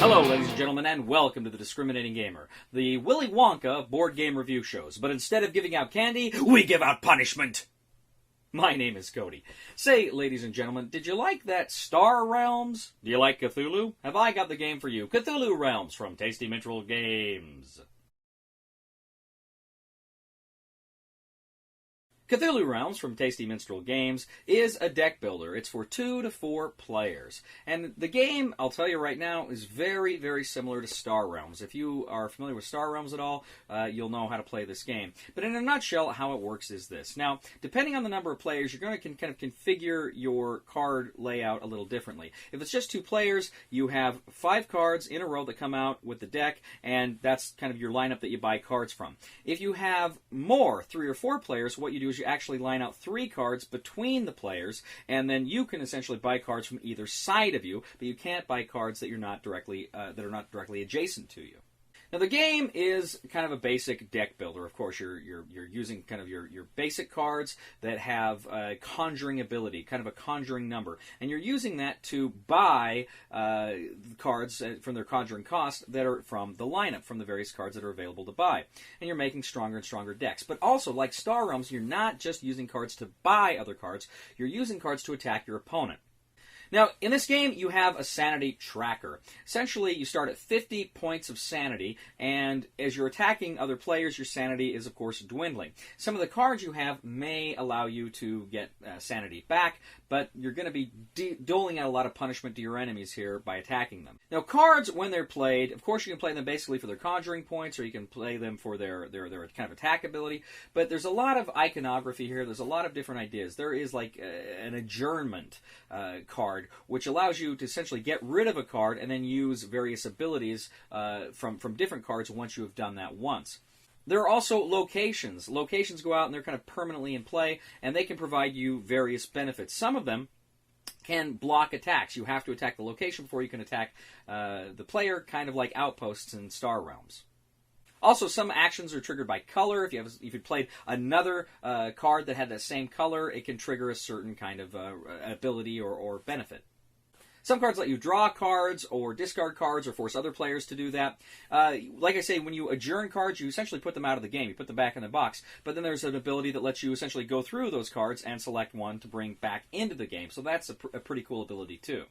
Hello, ladies and gentlemen, and welcome to The Discriminating Gamer, the Willy Wonka of board game review shows. But instead of giving out candy, we give out punishment! My name is Cody. Say, ladies and gentlemen, did you like that Star Realms? Do you like Cthulhu? Have I got the game for you? Cthulhu Realms from Tasty Minstrel Games. Cthulhu Realms from Tasty Minstrel Games is a deck builder. It's for 2 to 4 players. And the game, I'll tell you right now, is very, very similar to Star Realms. If you are familiar with Star Realms at all, you'll know how to play this game. But in a nutshell, how it works is this. Now, depending on the number of players, you're going to kind of configure your card layout a little differently. If it's just 2 players, you have 5 cards in a row that come out with the deck, and that's kind of your lineup that you buy cards from. If you have more, 3 or 4 players, what you do is you actually line out 3 cards between the players, and then you can essentially buy cards from either side of you, but you can't buy cards that are not directly adjacent to you. Now, the game is kind of a basic deck builder. Of course, you're using kind of your basic cards that have a conjuring ability, kind of a conjuring number, and you're using that to buy cards from their conjuring cost that are from the lineup, from the various cards that are available to buy. And you're making stronger and stronger decks. But also, like Star Realms, you're not just using cards to buy other cards, you're using cards to attack your opponent. Now, in this game, you have a sanity tracker. Essentially, you start at 50 points of sanity, and as you're attacking other players, your sanity is, of course, dwindling. Some of the cards you have may allow you to get sanity back, but you're going to be doling out a lot of punishment to your enemies here by attacking them. Now, cards, when they're played, of course, you can play them basically for their conjuring points, or you can play them for their kind of attack ability, but there's a lot of iconography here. There's a lot of different ideas. There is like an adjournment card, which allows you to essentially get rid of a card and then use various abilities from different cards once you have done that once. There are also locations. Locations go out and they're kind of permanently in play, and they can provide you various benefits. Some of them can block attacks. You have to attack the location before you can attack the player, kind of like outposts in Star Realms. Also, some actions are triggered by color. If you played another card that had that same color, it can trigger a certain kind of ability or benefit. Some cards let you draw cards or discard cards or force other players to do that. Like I say, when you adjourn cards, you essentially put them out of the game. You put them back in the box. But then there's an ability that lets you essentially go through those cards and select one to bring back into the game. So that's a pretty cool ability, too.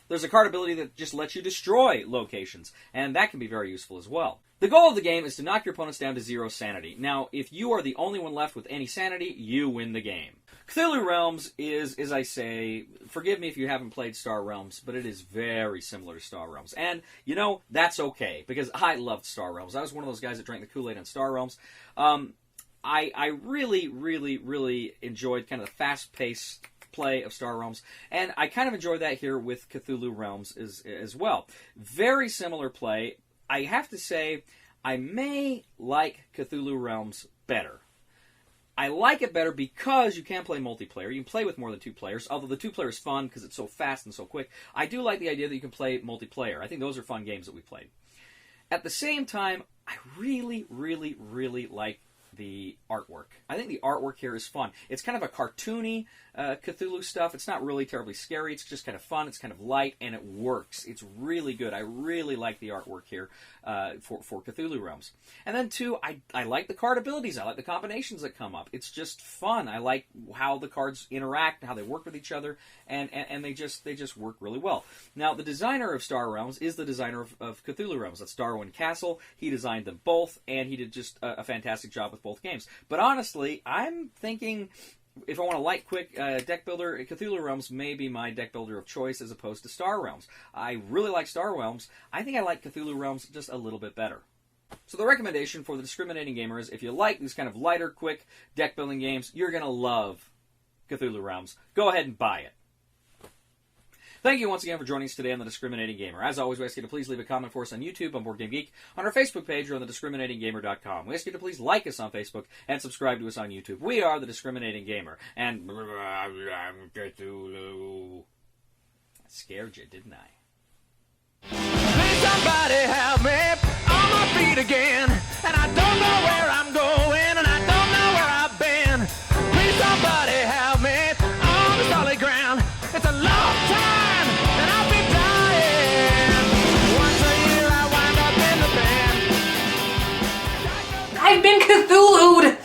There's a card ability that just lets you destroy locations, and that can be very useful as well. The goal of the game is to knock your opponents down to 0 sanity. Now, if you are the only one left with any sanity, you win the game. Cthulhu Realms is, as I say, forgive me if you haven't played Star Realms, but it is very similar to Star Realms. And, you know, that's okay, because I loved Star Realms. I was one of those guys that drank the Kool-Aid on Star Realms. I really, really, really enjoyed kind of the fast-paced play of Star Realms, and I kind of enjoy that here with Cthulhu Realms as well. Very similar play. I have to say, I may like Cthulhu Realms better. I like it better because you can play multiplayer. You can play with more than 2 players, although the 2-player is fun because it's so fast and so quick. I do like the idea that you can play multiplayer. I think those are fun games that we played. At the same time, I really, really, really like the artwork. I think the artwork here is fun. It's kind of a cartoony Cthulhu stuff. It's not really terribly scary. It's just kind of fun. It's kind of light, and it works. It's really good. I really like the artwork here for Cthulhu Realms. And then, too, I like the card abilities. I like the combinations that come up. It's just fun. I like how the cards interact, how they work with each other, and they just work really well. Now, the designer of Star Realms is the designer of Cthulhu Realms. That's Darwin Castle. He designed them both, and he did just a fantastic job with both games. But honestly, I'm thinking, if I want a light, quick deck builder, Cthulhu Realms may be my deck builder of choice as opposed to Star Realms. I really like Star Realms. I think I like Cthulhu Realms just a little bit better. So the recommendation for the discriminating gamer is, if you like these kind of lighter, quick deck building games, you're going to love Cthulhu Realms. Go ahead and buy it. Thank you once again for joining us today on The Discriminating Gamer. As always, we ask you to please leave a comment for us on YouTube, on Board Game Geek, on our Facebook page, or on thediscriminatinggamer.com. We ask you to please like us on Facebook and subscribe to us on YouTube. We are The Discriminating Gamer. And Cthulhu. I scared you, didn't I? Please somebody help me on my feet again. And I don't know where I'm going, and I don't know where I've been. Please somebody help me on the solid ground. It's a long time, and I'll be dying. Once I've been Cthulhu'd!